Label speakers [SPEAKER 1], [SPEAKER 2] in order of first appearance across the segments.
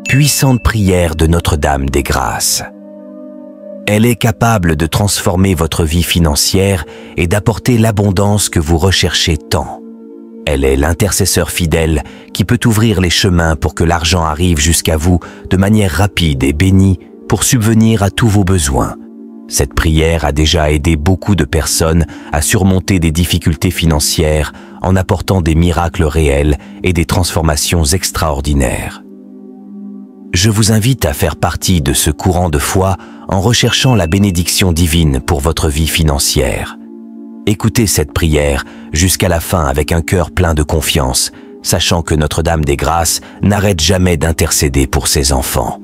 [SPEAKER 1] Puissante prière de Notre-Dame des Grâces. Elle est capable de transformer votre vie financière et d'apporter l'abondance que vous recherchez tant. Elle est l'intercesseur fidèle qui peut ouvrir les chemins pour que l'argent arrive jusqu'à vous de manière rapide et bénie pour subvenir à tous vos besoins. Cette prière a déjà aidé beaucoup de personnes à surmonter des difficultés financières en apportant des miracles réels et des transformations extraordinaires. Je vous invite à faire partie de ce courant de foi en recherchant la bénédiction divine pour votre vie financière. Écoutez cette prière jusqu'à la fin avec un cœur plein de confiance, sachant que Notre-Dame des Grâces n'arrête jamais d'intercéder pour ses enfants.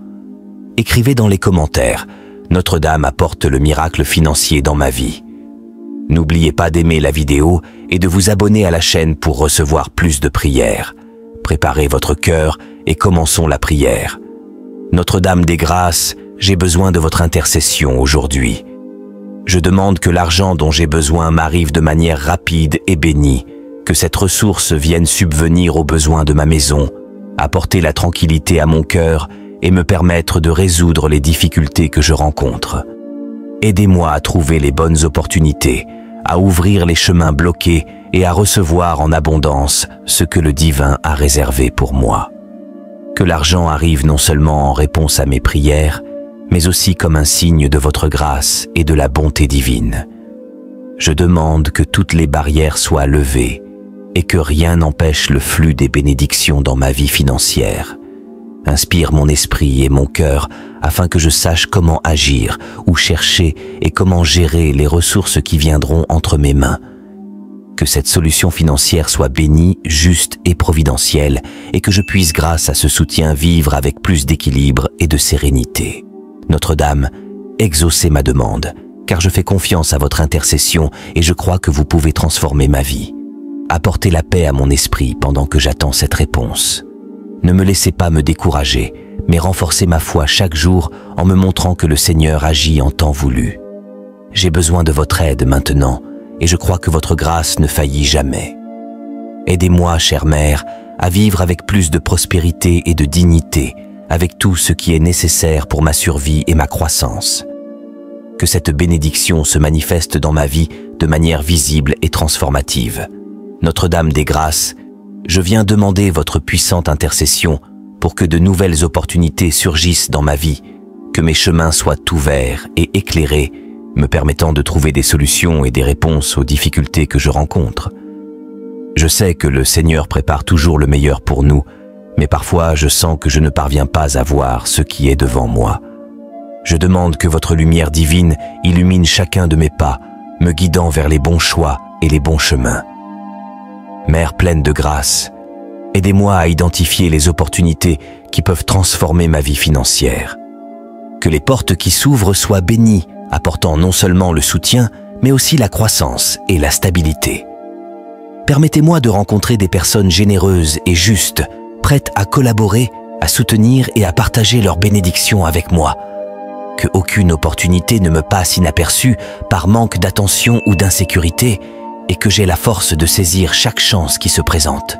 [SPEAKER 1] Écrivez dans les commentaires « Notre-Dame apporte le miracle financier dans ma vie ». N'oubliez pas d'aimer la vidéo et de vous abonner à la chaîne pour recevoir plus de prières. Préparez votre cœur et commençons la prière. Notre-Dame des Grâces, j'ai besoin de votre intercession aujourd'hui. Je demande que l'argent dont j'ai besoin m'arrive de manière rapide et bénie, que cette ressource vienne subvenir aux besoins de ma maison, apporter la tranquillité à mon cœur et me permettre de résoudre les difficultés que je rencontre. Aidez-moi à trouver les bonnes opportunités, à ouvrir les chemins bloqués et à recevoir en abondance ce que le divin a réservé pour moi. Que l'argent arrive non seulement en réponse à mes prières, mais aussi comme un signe de votre grâce et de la bonté divine. Je demande que toutes les barrières soient levées et que rien n'empêche le flux des bénédictions dans ma vie financière. Inspire mon esprit et mon cœur afin que je sache comment agir, où chercher et comment gérer les ressources qui viendront entre mes mains. Que cette solution financière soit bénie, juste et providentielle et que je puisse grâce à ce soutien vivre avec plus d'équilibre et de sérénité. Notre-Dame, exaucez ma demande, car je fais confiance à votre intercession et je crois que vous pouvez transformer ma vie. Apportez la paix à mon esprit pendant que j'attends cette réponse. Ne me laissez pas me décourager, mais renforcez ma foi chaque jour en me montrant que le Seigneur agit en temps voulu. J'ai besoin de votre aide maintenant, et je crois que votre grâce ne faillit jamais. Aidez-moi, chère Mère, à vivre avec plus de prospérité et de dignité, avec tout ce qui est nécessaire pour ma survie et ma croissance. Que cette bénédiction se manifeste dans ma vie de manière visible et transformative. Notre-Dame des Grâces, je viens demander votre puissante intercession pour que de nouvelles opportunités surgissent dans ma vie, que mes chemins soient ouverts et éclairés, me permettant de trouver des solutions et des réponses aux difficultés que je rencontre. Je sais que le Seigneur prépare toujours le meilleur pour nous, mais parfois je sens que je ne parviens pas à voir ce qui est devant moi. Je demande que votre lumière divine illumine chacun de mes pas, me guidant vers les bons choix et les bons chemins. Mère pleine de grâce, aidez-moi à identifier les opportunités qui peuvent transformer ma vie financière. Que les portes qui s'ouvrent soient bénies, apportant non seulement le soutien, mais aussi la croissance et la stabilité. Permettez-moi de rencontrer des personnes généreuses et justes, prêtes à collaborer, à soutenir et à partager leurs bénédictions avec moi. Que aucune opportunité ne me passe inaperçue par manque d'attention ou d'insécurité, et que j'ai la force de saisir chaque chance qui se présente.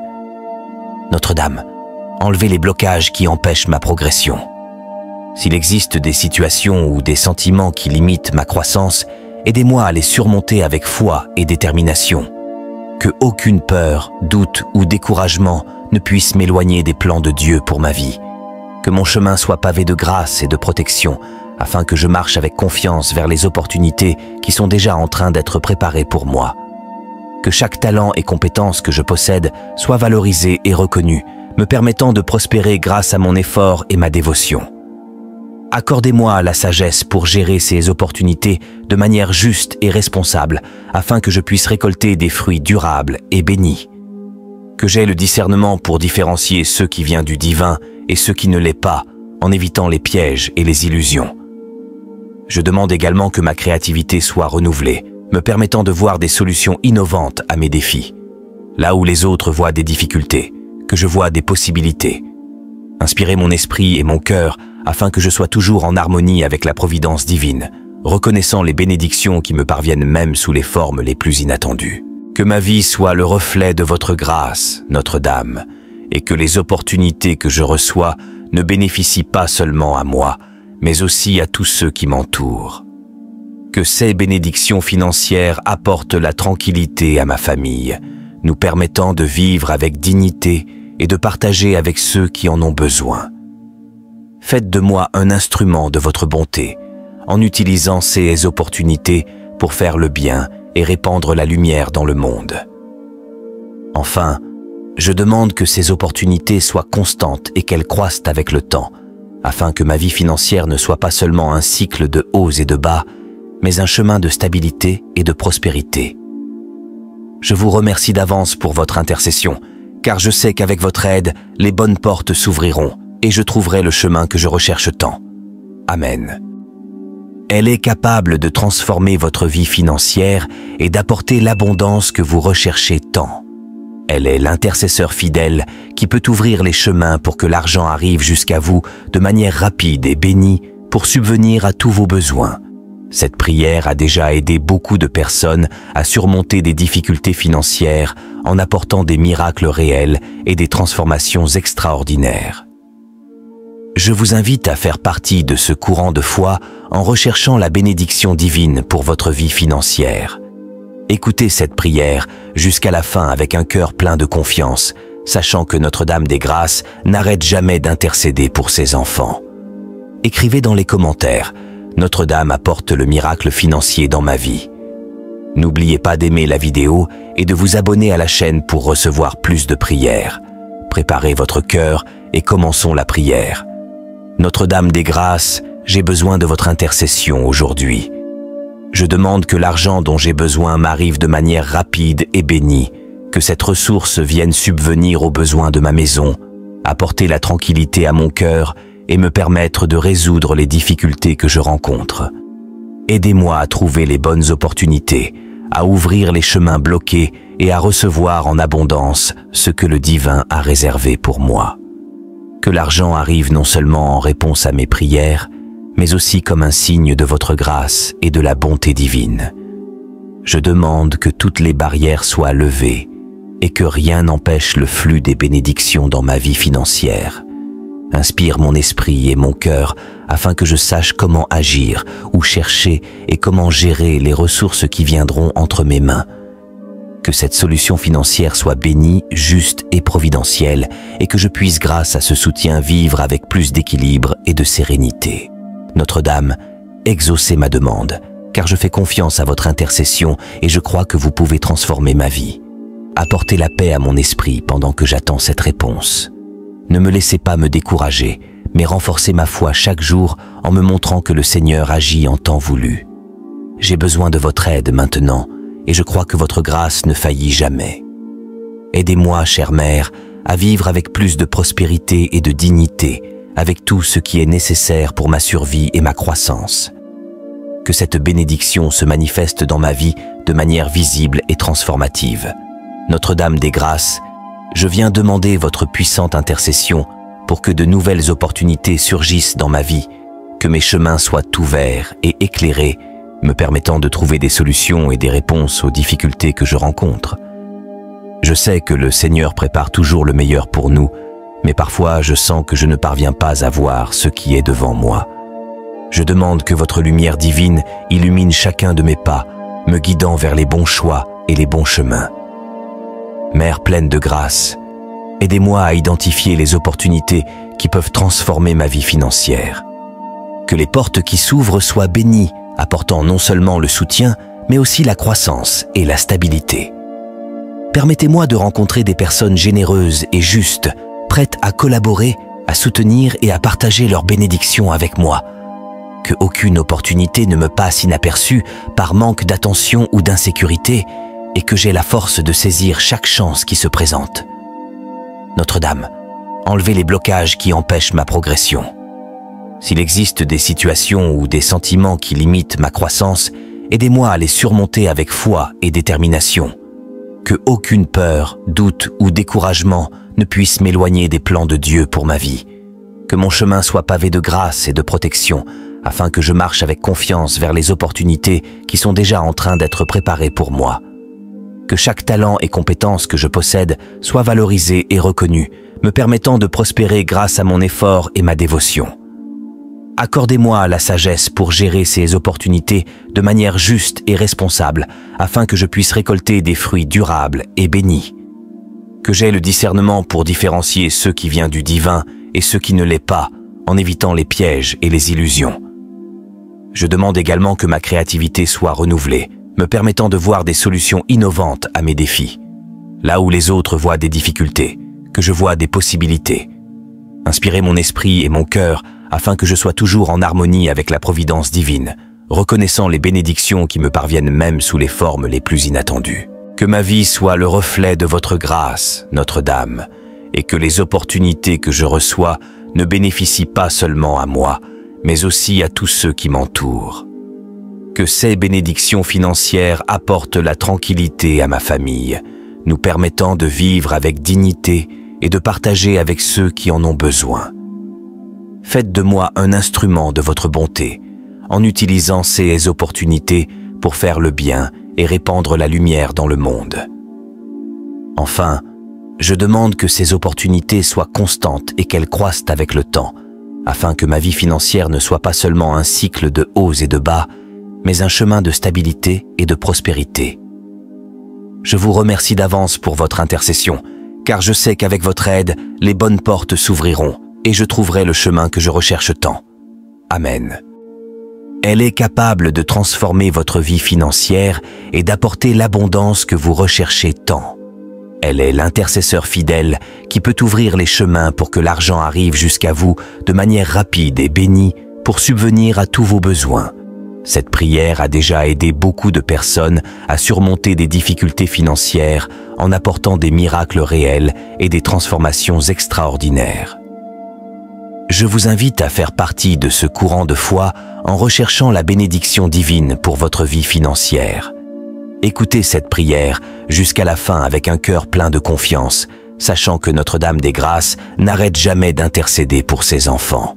[SPEAKER 1] Notre-Dame, enlevez les blocages qui empêchent ma progression. S'il existe des situations ou des sentiments qui limitent ma croissance, aidez-moi à les surmonter avec foi et détermination. Que aucune peur, doute ou découragement ne puisse m'éloigner des plans de Dieu pour ma vie. Que mon chemin soit pavé de grâce et de protection, afin que je marche avec confiance vers les opportunités qui sont déjà en train d'être préparées pour moi. Que chaque talent et compétence que je possède soit valorisé et reconnu, me permettant de prospérer grâce à mon effort et ma dévotion. Accordez-moi la sagesse pour gérer ces opportunités de manière juste et responsable, afin que je puisse récolter des fruits durables et bénis. Que j'aie le discernement pour différencier ce qui vient du divin et ce qui ne l'est pas, en évitant les pièges et les illusions. Je demande également que ma créativité soit renouvelée, me permettant de voir des solutions innovantes à mes défis. Là où les autres voient des difficultés, que je vois des possibilités. Inspirez mon esprit et mon cœur afin que je sois toujours en harmonie avec la providence divine, reconnaissant les bénédictions qui me parviennent même sous les formes les plus inattendues. Que ma vie soit le reflet de votre grâce, Notre-Dame, et que les opportunités que je reçois ne bénéficient pas seulement à moi, mais aussi à tous ceux qui m'entourent. Que ces bénédictions financières apportent la tranquillité à ma famille, nous permettant de vivre avec dignité et de partager avec ceux qui en ont besoin. Faites de moi un instrument de votre bonté, en utilisant ces opportunités pour faire le bien et répandre la lumière dans le monde. Enfin, je demande que ces opportunités soient constantes et qu'elles croissent avec le temps, afin que ma vie financière ne soit pas seulement un cycle de hauts et de bas, mais un chemin de stabilité et de prospérité. Je vous remercie d'avance pour votre intercession, car je sais qu'avec votre aide, les bonnes portes s'ouvriront et je trouverai le chemin que je recherche tant. Amen. Elle est capable de transformer votre vie financière et d'apporter l'abondance que vous recherchez tant. Elle est l'intercesseur fidèle qui peut ouvrir les chemins pour que l'argent arrive jusqu'à vous de manière rapide et bénie pour subvenir à tous vos besoins. Cette prière a déjà aidé beaucoup de personnes à surmonter des difficultés financières en apportant des miracles réels et des transformations extraordinaires. Je vous invite à faire partie de ce courant de foi en recherchant la bénédiction divine pour votre vie financière. Écoutez cette prière jusqu'à la fin avec un cœur plein de confiance, sachant que Notre-Dame des Grâces n'arrête jamais d'intercéder pour ses enfants. Écrivez dans les commentaires « Notre-Dame apporte le miracle financier dans ma vie ». N'oubliez pas d'aimer la vidéo et de vous abonner à la chaîne pour recevoir plus de prières. Préparez votre cœur et commençons la prière. Notre-Dame des Grâces, j'ai besoin de votre intercession aujourd'hui. Je demande que l'argent dont j'ai besoin m'arrive de manière rapide et bénie, que cette ressource vienne subvenir aux besoins de ma maison, apporter la tranquillité à mon cœur et me permettre de résoudre les difficultés que je rencontre. Aidez-moi à trouver les bonnes opportunités, à ouvrir les chemins bloqués et à recevoir en abondance ce que le divin a réservé pour moi. Que l'argent arrive non seulement en réponse à mes prières, mais aussi comme un signe de votre grâce et de la bonté divine. Je demande que toutes les barrières soient levées et que rien n'empêche le flux des bénédictions dans ma vie financière. Inspire mon esprit et mon cœur afin que je sache comment agir, où chercher et comment gérer les ressources qui viendront entre mes mains. Que cette solution financière soit bénie, juste et providentielle et que je puisse grâce à ce soutien vivre avec plus d'équilibre et de sérénité. Notre-Dame, exaucez ma demande, car je fais confiance à votre intercession et je crois que vous pouvez transformer ma vie. Apportez la paix à mon esprit pendant que j'attends cette réponse. Ne me laissez pas me décourager, mais renforcez ma foi chaque jour en me montrant que le Seigneur agit en temps voulu. J'ai besoin de votre aide maintenant, et je crois que votre grâce ne faillit jamais. Aidez-moi, chère Mère, à vivre avec plus de prospérité et de dignité, avec tout ce qui est nécessaire pour ma survie et ma croissance. Que cette bénédiction se manifeste dans ma vie de manière visible et transformative. Notre-Dame des Grâces, je viens demander votre puissante intercession pour que de nouvelles opportunités surgissent dans ma vie, que mes chemins soient ouverts et éclairés, me permettant de trouver des solutions et des réponses aux difficultés que je rencontre. Je sais que le Seigneur prépare toujours le meilleur pour nous, mais parfois je sens que je ne parviens pas à voir ce qui est devant moi. Je demande que votre lumière divine illumine chacun de mes pas, me guidant vers les bons choix et les bons chemins. Mère pleine de grâce, aidez-moi à identifier les opportunités qui peuvent transformer ma vie financière. Que les portes qui s'ouvrent soient bénies, apportant non seulement le soutien, mais aussi la croissance et la stabilité. Permettez-moi de rencontrer des personnes généreuses et justes, prêtes à collaborer, à soutenir et à partager leurs bénédictions avec moi. Que aucune opportunité ne me passe inaperçue par manque d'attention ou d'insécurité, et que j'ai la force de saisir chaque chance qui se présente. Notre-Dame, enlevez les blocages qui empêchent ma progression. S'il existe des situations ou des sentiments qui limitent ma croissance, aidez-moi à les surmonter avec foi et détermination. Que aucune peur, doute ou découragement ne puisse m'éloigner des plans de Dieu pour ma vie. Que mon chemin soit pavé de grâce et de protection, afin que je marche avec confiance vers les opportunités qui sont déjà en train d'être préparées pour moi. Que chaque talent et compétence que je possède soit valorisé et reconnu, me permettant de prospérer grâce à mon effort et ma dévotion. Accordez-moi la sagesse pour gérer ces opportunités de manière juste et responsable, afin que je puisse récolter des fruits durables et bénis. Que j'aie le discernement pour différencier ce qui vient du divin et ce qui ne l'est pas, en évitant les pièges et les illusions. Je demande également que ma créativité soit renouvelée, me permettant de voir des solutions innovantes à mes défis. Là où les autres voient des difficultés, que je vois des possibilités. Inspirez mon esprit et mon cœur afin que je sois toujours en harmonie avec la providence divine, reconnaissant les bénédictions qui me parviennent même sous les formes les plus inattendues. Que ma vie soit le reflet de votre grâce, Notre-Dame, et que les opportunités que je reçois ne bénéficient pas seulement à moi, mais aussi à tous ceux qui m'entourent. Que ces bénédictions financières apportent la tranquillité à ma famille, nous permettant de vivre avec dignité et de partager avec ceux qui en ont besoin. Faites de moi un instrument de votre bonté, en utilisant ces opportunités pour faire le bien et répandre la lumière dans le monde. Enfin, je demande que ces opportunités soient constantes et qu'elles croissent avec le temps, afin que ma vie financière ne soit pas seulement un cycle de hauts et de bas, mais un chemin de stabilité et de prospérité. Je vous remercie d'avance pour votre intercession, car je sais qu'avec votre aide, les bonnes portes s'ouvriront et je trouverai le chemin que je recherche tant. Amen. Elle est capable de transformer votre vie financière et d'apporter l'abondance que vous recherchez tant. Elle est l'intercesseur fidèle qui peut ouvrir les chemins pour que l'argent arrive jusqu'à vous de manière rapide et bénie pour subvenir à tous vos besoins. Cette prière a déjà aidé beaucoup de personnes à surmonter des difficultés financières en apportant des miracles réels et des transformations extraordinaires. Je vous invite à faire partie de ce courant de foi en recherchant la bénédiction divine pour votre vie financière. Écoutez cette prière jusqu'à la fin avec un cœur plein de confiance, sachant que Notre-Dame des Grâces n'arrête jamais d'intercéder pour ses enfants.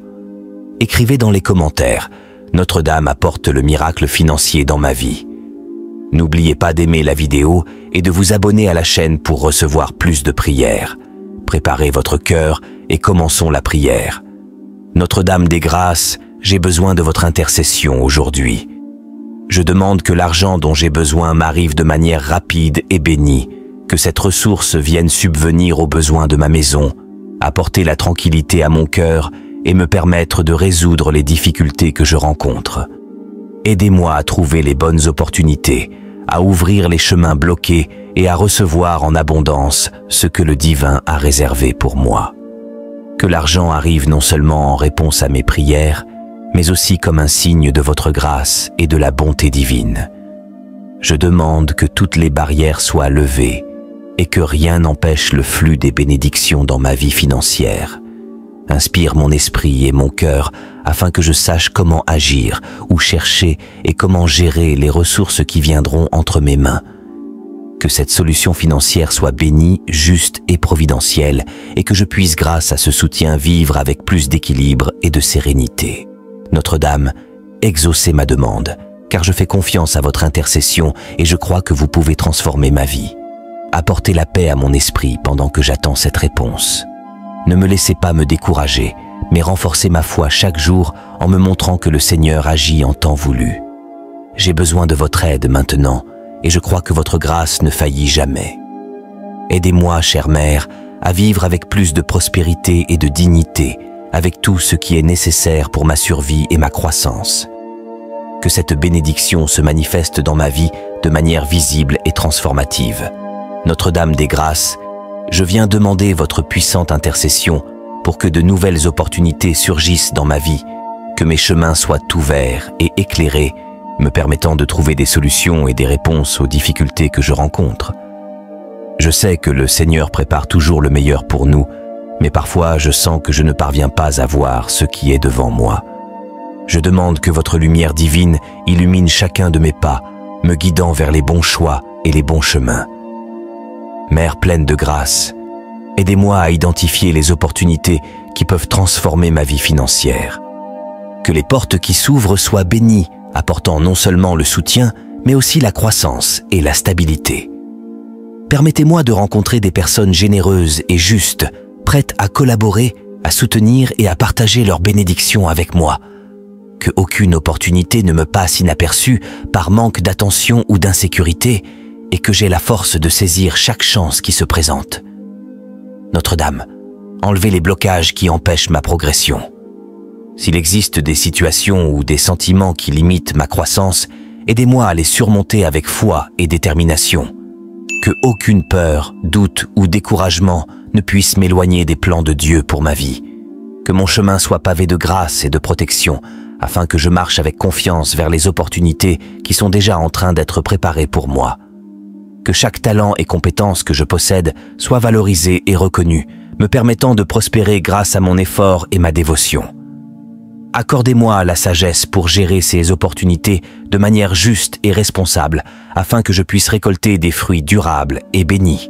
[SPEAKER 1] Écrivez dans les commentaires « Notre-Dame apporte le miracle financier dans ma vie ». N'oubliez pas d'aimer la vidéo et de vous abonner à la chaîne pour recevoir plus de prières. Préparez votre cœur et commençons la prière. Notre-Dame des Grâces, j'ai besoin de votre intercession aujourd'hui. Je demande que l'argent dont j'ai besoin m'arrive de manière rapide et bénie, que cette ressource vienne subvenir aux besoins de ma maison, apporter la tranquillité à mon cœur et me permettre de résoudre les difficultés que je rencontre. Aidez-moi à trouver les bonnes opportunités, à ouvrir les chemins bloqués et à recevoir en abondance ce que le divin a réservé pour moi. Que l'argent arrive non seulement en réponse à mes prières, mais aussi comme un signe de votre grâce et de la bonté divine. Je demande que toutes les barrières soient levées et que rien n'empêche le flux des bénédictions dans ma vie financière. Inspire mon esprit et mon cœur afin que je sache comment agir, où chercher et comment gérer les ressources qui viendront entre mes mains. Que cette solution financière soit bénie, juste et providentielle et que je puisse grâce à ce soutien vivre avec plus d'équilibre et de sérénité. Notre-Dame, exaucez ma demande, car je fais confiance à votre intercession et je crois que vous pouvez transformer ma vie. Apportez la paix à mon esprit pendant que j'attends cette réponse. Ne me laissez pas me décourager, mais renforcez ma foi chaque jour en me montrant que le Seigneur agit en temps voulu. J'ai besoin de votre aide maintenant, et je crois que votre grâce ne faillit jamais. Aidez-moi, chère Mère, à vivre avec plus de prospérité et de dignité, avec tout ce qui est nécessaire pour ma survie et ma croissance. Que cette bénédiction se manifeste dans ma vie de manière visible et transformative. Notre-Dame des Grâces, je viens demander votre puissante intercession pour que de nouvelles opportunités surgissent dans ma vie, que mes chemins soient ouverts et éclairés, me permettant de trouver des solutions et des réponses aux difficultés que je rencontre. Je sais que le Seigneur prépare toujours le meilleur pour nous, mais parfois je sens que je ne parviens pas à voir ce qui est devant moi. Je demande que votre lumière divine illumine chacun de mes pas, me guidant vers les bons choix et les bons chemins. Mère pleine de grâce, aidez-moi à identifier les opportunités qui peuvent transformer ma vie financière. Que les portes qui s'ouvrent soient bénies, apportant non seulement le soutien, mais aussi la croissance et la stabilité. Permettez-moi de rencontrer des personnes généreuses et justes, prêtes à collaborer, à soutenir et à partager leurs bénédictions avec moi. Que aucune opportunité ne me passe inaperçue par manque d'attention ou d'insécurité et que j'ai la force de saisir chaque chance qui se présente. Notre-Dame, enlevez les blocages qui empêchent ma progression. S'il existe des situations ou des sentiments qui limitent ma croissance, aidez-moi à les surmonter avec foi et détermination. Que aucune peur, doute ou découragement ne puisse m'éloigner des plans de Dieu pour ma vie. Que mon chemin soit pavé de grâce et de protection, afin que je marche avec confiance vers les opportunités qui sont déjà en train d'être préparées pour moi. Que chaque talent et compétence que je possède soit valorisé et reconnu, me permettant de prospérer grâce à mon effort et ma dévotion. Accordez-moi la sagesse pour gérer ces opportunités de manière juste et responsable, afin que je puisse récolter des fruits durables et bénis.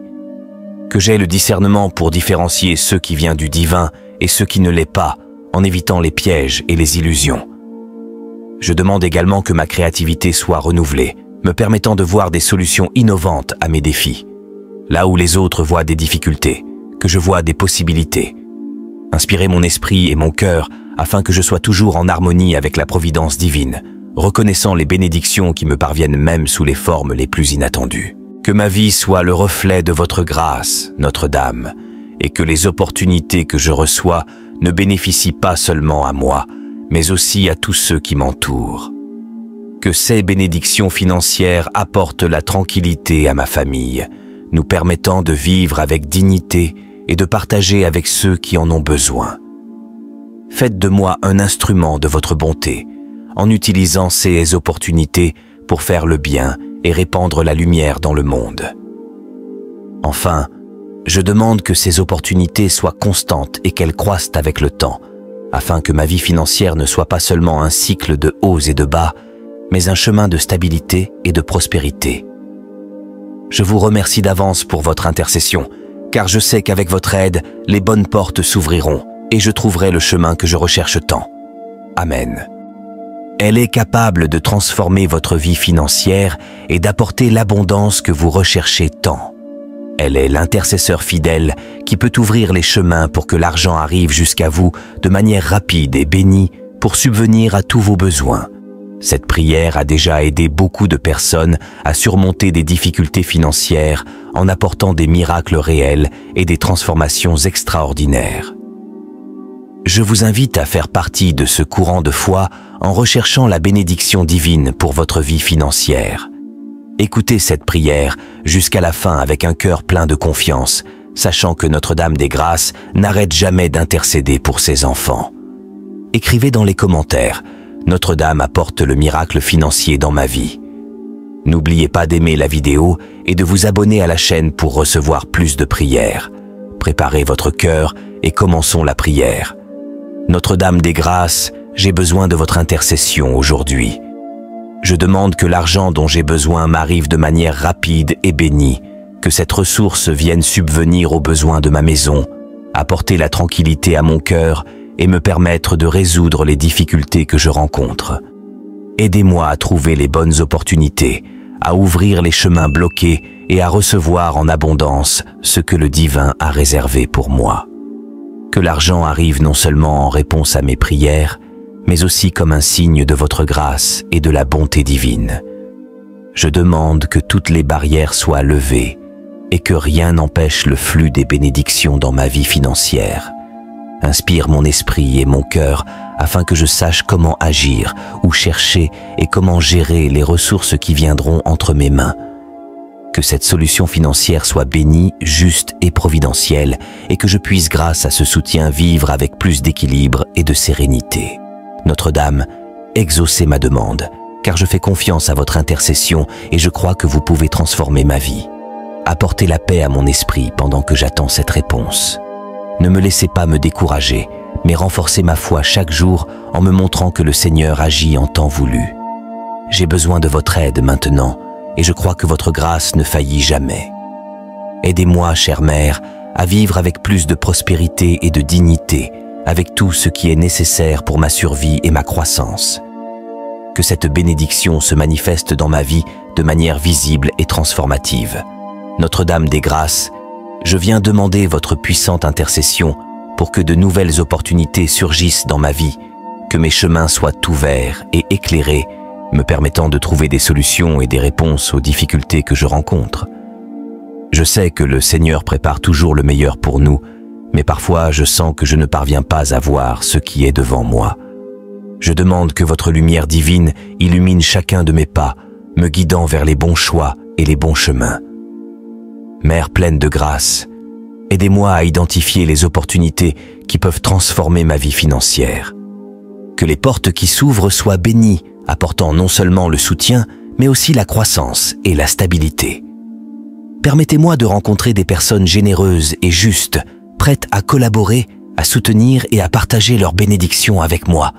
[SPEAKER 1] Que j'aie le discernement pour différencier ce qui vient du divin et ce qui ne l'est pas, en évitant les pièges et les illusions. Je demande également que ma créativité soit renouvelée, me permettant de voir des solutions innovantes à mes défis. Là où les autres voient des difficultés, que je vois des possibilités. Inspirez mon esprit et mon cœur afin que je sois toujours en harmonie avec la providence divine, reconnaissant les bénédictions qui me parviennent même sous les formes les plus inattendues. Que ma vie soit le reflet de votre grâce, Notre-Dame, et que les opportunités que je reçois ne bénéficient pas seulement à moi, mais aussi à tous ceux qui m'entourent. Que ces bénédictions financières apportent la tranquillité à ma famille, nous permettant de vivre avec dignité et de partager avec ceux qui en ont besoin. Faites de moi un instrument de votre bonté, en utilisant ces opportunités pour faire le bien et répandre la lumière dans le monde. Enfin, je demande que ces opportunités soient constantes et qu'elles croissent avec le temps, afin que ma vie financière ne soit pas seulement un cycle de hauts et de bas, mais un chemin de stabilité et de prospérité. Je vous remercie d'avance pour votre intercession, car je sais qu'avec votre aide, les bonnes portes s'ouvriront et je trouverai le chemin que je recherche tant. Amen. Elle est capable de transformer votre vie financière et d'apporter l'abondance que vous recherchez tant. Elle est l'intercesseur fidèle qui peut ouvrir les chemins pour que l'argent arrive jusqu'à vous de manière rapide et bénie pour subvenir à tous vos besoins. Cette prière a déjà aidé beaucoup de personnes à surmonter des difficultés financières en apportant des miracles réels et des transformations extraordinaires. Je vous invite à faire partie de ce courant de foi en recherchant la bénédiction divine pour votre vie financière. Écoutez cette prière jusqu'à la fin avec un cœur plein de confiance, sachant que Notre-Dame des Grâces n'arrête jamais d'intercéder pour ses enfants. Écrivez dans les commentaires « Notre-Dame apporte le miracle financier dans ma vie ». N'oubliez pas d'aimer la vidéo et de vous abonner à la chaîne pour recevoir plus de prières. Préparez votre cœur et commençons la prière. Notre-Dame des Grâces, j'ai besoin de votre intercession aujourd'hui. Je demande que l'argent dont j'ai besoin m'arrive de manière rapide et bénie, que cette ressource vienne subvenir aux besoins de ma maison, apporter la tranquillité à mon cœur et me permettre de résoudre les difficultés que je rencontre. Aidez-moi à trouver les bonnes opportunités, à ouvrir les chemins bloqués et à recevoir en abondance ce que le divin a réservé pour moi. Que l'argent arrive non seulement en réponse à mes prières, mais aussi comme un signe de votre grâce et de la bonté divine. Je demande que toutes les barrières soient levées et que rien n'empêche le flux des bénédictions dans ma vie financière. Inspire mon esprit et mon cœur afin que je sache comment agir, où chercher et comment gérer les ressources qui viendront entre mes mains. Que cette solution financière soit bénie, juste et providentielle et que je puisse grâce à ce soutien vivre avec plus d'équilibre et de sérénité. Notre-Dame, exaucez ma demande, car je fais confiance à votre intercession et je crois que vous pouvez transformer ma vie. Apportez la paix à mon esprit pendant que j'attends cette réponse. Ne me laissez pas me décourager, mais renforcez ma foi chaque jour en me montrant que le Seigneur agit en temps voulu. J'ai besoin de votre aide maintenant, et je crois que votre grâce ne faillit jamais. Aidez-moi, chère Mère, à vivre avec plus de prospérité et de dignité, avec tout ce qui est nécessaire pour ma survie et ma croissance. Que cette bénédiction se manifeste dans ma vie de manière visible et transformative. Notre-Dame des Grâces, je viens demander votre puissante intercession pour que de nouvelles opportunités surgissent dans ma vie, que mes chemins soient ouverts et éclairés, me permettant de trouver des solutions et des réponses aux difficultés que je rencontre. Je sais que le Seigneur prépare toujours le meilleur pour nous, mais parfois je sens que je ne parviens pas à voir ce qui est devant moi. Je demande que votre lumière divine illumine chacun de mes pas, me guidant vers les bons choix et les bons chemins. Mère pleine de grâce, aidez-moi à identifier les opportunités qui peuvent transformer ma vie financière. Que les portes qui s'ouvrent soient bénies, apportant non seulement le soutien, mais aussi la croissance et la stabilité. Permettez-moi de rencontrer des personnes généreuses et justes, prêtes à collaborer, à soutenir et à partager leurs bénédictions avec moi.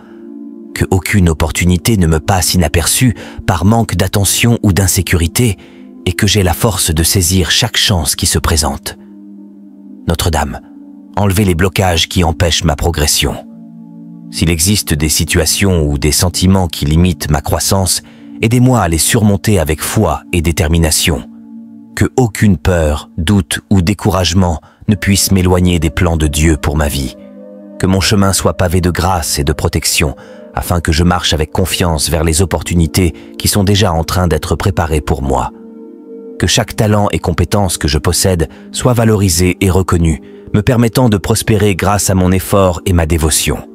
[SPEAKER 1] Que aucune opportunité ne me passe inaperçue par manque d'attention ou d'insécurité, et que j'ai la force de saisir chaque chance qui se présente. Notre-Dame, enlevez les blocages qui empêchent ma progression. S'il existe des situations ou des sentiments qui limitent ma croissance, aidez-moi à les surmonter avec foi et détermination. Que aucune peur, doute ou découragement ne puisse m'éloigner des plans de Dieu pour ma vie. Que mon chemin soit pavé de grâce et de protection, afin que je marche avec confiance vers les opportunités qui sont déjà en train d'être préparées pour moi. Que chaque talent et compétence que je possède soit valorisé et reconnu, me permettant de prospérer grâce à mon effort et ma dévotion.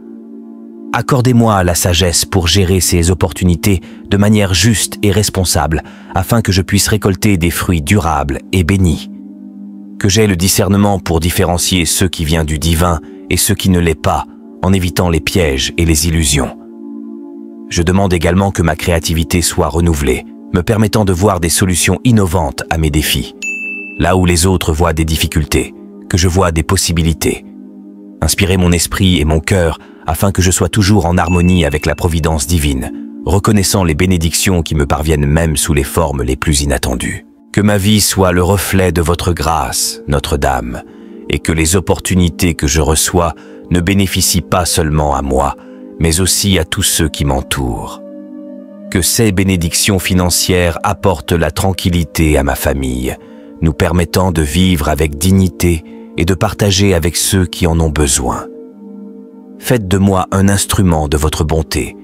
[SPEAKER 1] Accordez-moi la sagesse pour gérer ces opportunités de manière juste et responsable, afin que je puisse récolter des fruits durables et bénis. Que j'aie le discernement pour différencier ce qui vient du divin et ce qui ne l'est pas, en évitant les pièges et les illusions. Je demande également que ma créativité soit renouvelée, me permettant de voir des solutions innovantes à mes défis. Là où les autres voient des difficultés, que je vois des possibilités. Inspirez mon esprit et mon cœur afin que je sois toujours en harmonie avec la providence divine, reconnaissant les bénédictions qui me parviennent même sous les formes les plus inattendues. Que ma vie soit le reflet de votre grâce, Notre-Dame, et que les opportunités que je reçois ne bénéficient pas seulement à moi, mais aussi à tous ceux qui m'entourent. Que ces bénédictions financières apportent la tranquillité à ma famille, nous permettant de vivre avec dignité et de partager avec ceux qui en ont besoin. Faites de moi un instrument de votre bonté,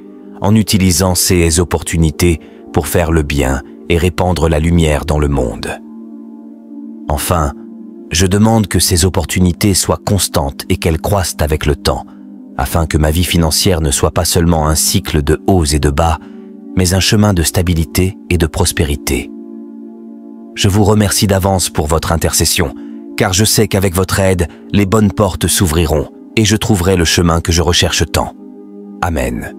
[SPEAKER 1] en utilisant ces opportunités pour faire le bien et répandre la lumière dans le monde. Enfin, je demande que ces opportunités soient constantes et qu'elles croissent avec le temps, afin que ma vie financière ne soit pas seulement un cycle de hauts et de bas, mais un chemin de stabilité et de prospérité. Je vous remercie d'avance pour votre intercession, car je sais qu'avec votre aide, les bonnes portes s'ouvriront et je trouverai le chemin que je recherche tant. Amen.